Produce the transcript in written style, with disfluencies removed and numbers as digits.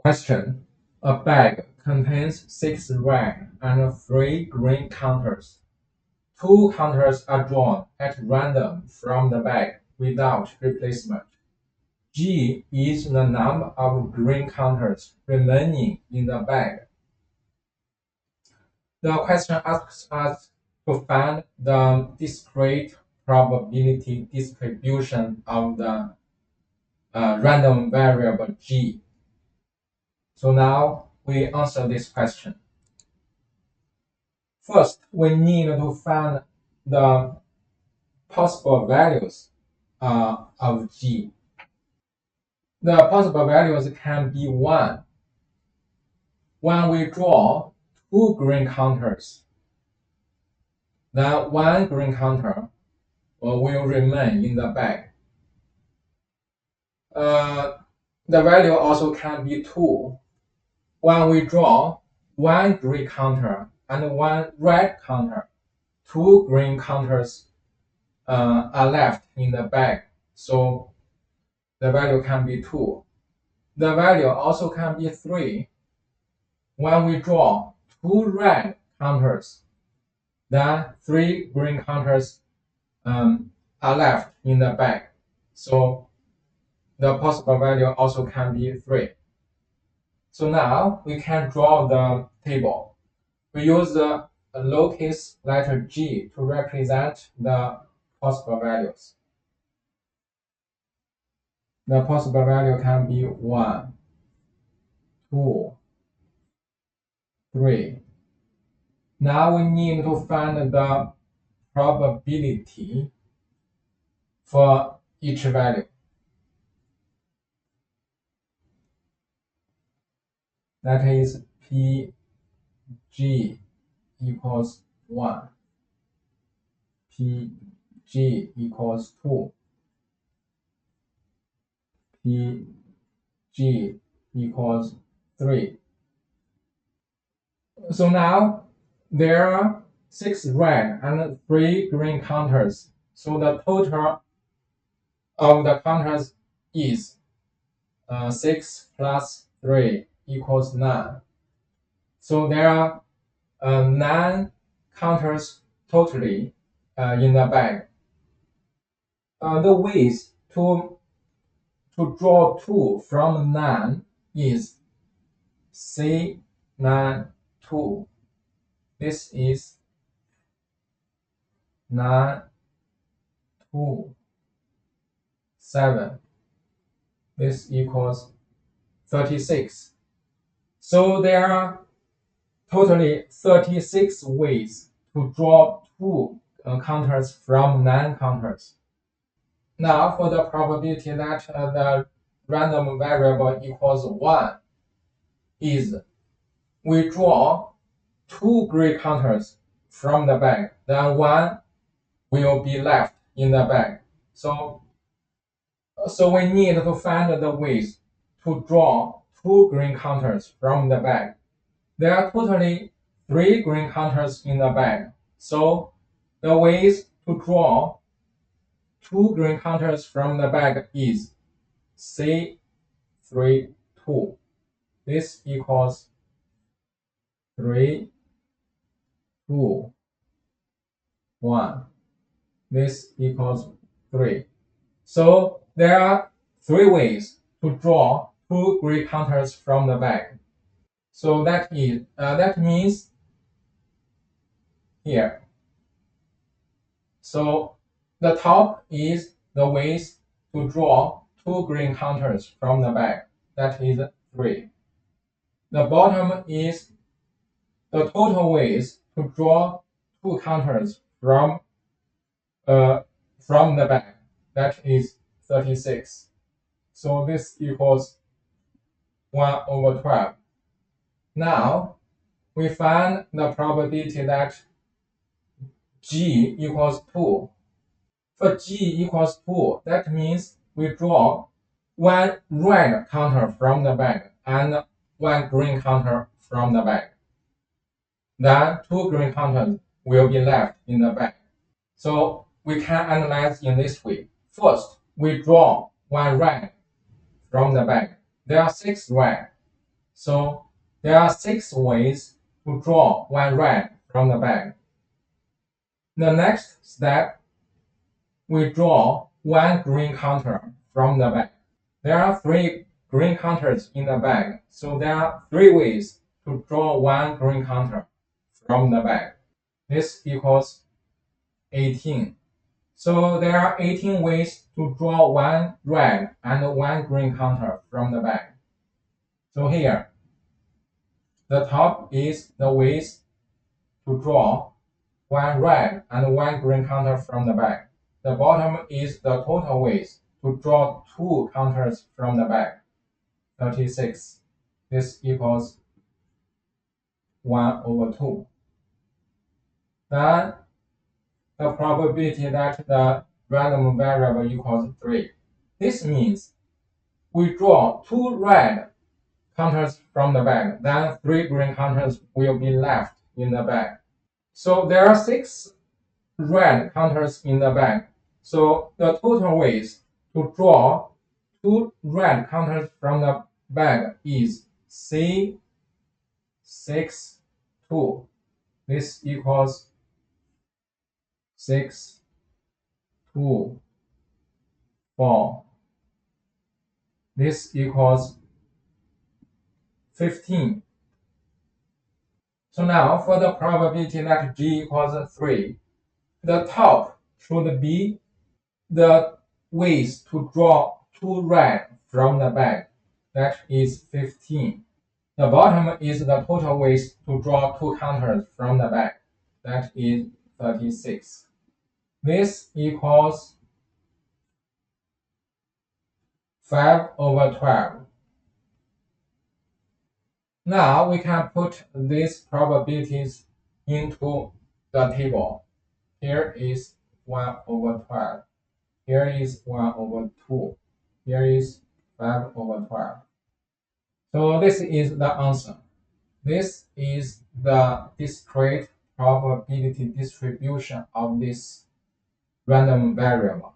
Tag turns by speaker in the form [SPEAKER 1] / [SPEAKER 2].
[SPEAKER 1] Question. A bag contains 6 red and 3 green counters. 2 counters are drawn at random from the bag without replacement. G is the number of green counters remaining in the bag. The question asks us to find the discrete probability distribution of the random variable G. So now we answer this question. First, we need to find the possible values of G. The possible values can be 1. When we draw 2 green counters, then 1 green counter will remain in the bag. The value also can be 2. When we draw 1 green counter and 1 red counter, 2 green counters are left in the bag, so the value can be 2. The value also can be 3. When we draw 2 red counters, then 3 green counters are left in the bag, so the possible value also can be 3. So now we can draw the table. We use the lowercase letter g to represent the possible values. The possible value can be 1, 2, 3. Now we need to find the probability for each value. That is Pg equals 1, Pg equals 2, Pg equals 3. So now there are 6 red and 3 green counters. So the total of the counters is 6 plus 3 equals 9. So there are 9 counters totally in the bag. The ways to draw 2 from 9 is C9 2. This is 9 2 7. This equals 36. So there are totally 36 ways to draw 2 counters from 9 counters. Now for the probability that the random variable equals 1 is we draw 2 green counters from the bag, then 1 will be left in the bag. So we need to find the ways to draw 2 green counters from the bag. There are totally 3 green counters in the bag. So the ways to draw 2 green counters from the bag is C3 2. This equals 3 2 1. This equals 3. So there are 3 ways to draw 2 green counters from the bag. So that means here. So the top is the ways to draw 2 green counters from the bag. That is 3. The bottom is the total ways to draw 2 counters from the bag. That is 36. So this equals 1/12. Now we find the probability that G equals 2. For G equals 2, that means we draw 1 red counter from the bag and 1 green counter from the bag. Then 2 green counters will be left in the bag. So we can analyze in this way. First, we draw 1 red from the bag. There are 6 red. So there are 6 ways to draw one red from the bag. The next step, we draw one green counter from the bag. There are 3 green counters in the bag, so there are 3 ways to draw one green counter from the bag. This equals 18. So there are 18 ways to draw one red and one green counter from the bag. So here, the top is the ways to draw one red and one green counter from the bag. The bottom is the total ways to draw 2 counters from the bag, 36. This equals 1/2. Then the probability that the random variable equals 3. This means we draw 2 red counters from the bag, then 3 green counters will be left in the bag. So there are 6 red counters in the bag. So the total ways to draw 2 red counters from the bag is C6, 2. This equals 6, 2, 4. This equals 15. So now for the probability that G equals 3, the top should be the ways to draw 2 red from the bag. That is 15. The bottom is the total ways to draw 2 counters from the bag. That is 36. This equals 5/12. Now we can put these probabilities into the table. Here is 1/12. Here is 1/2. Here is 5/12. So this is the answer. This is the discrete probability distribution of this random variable.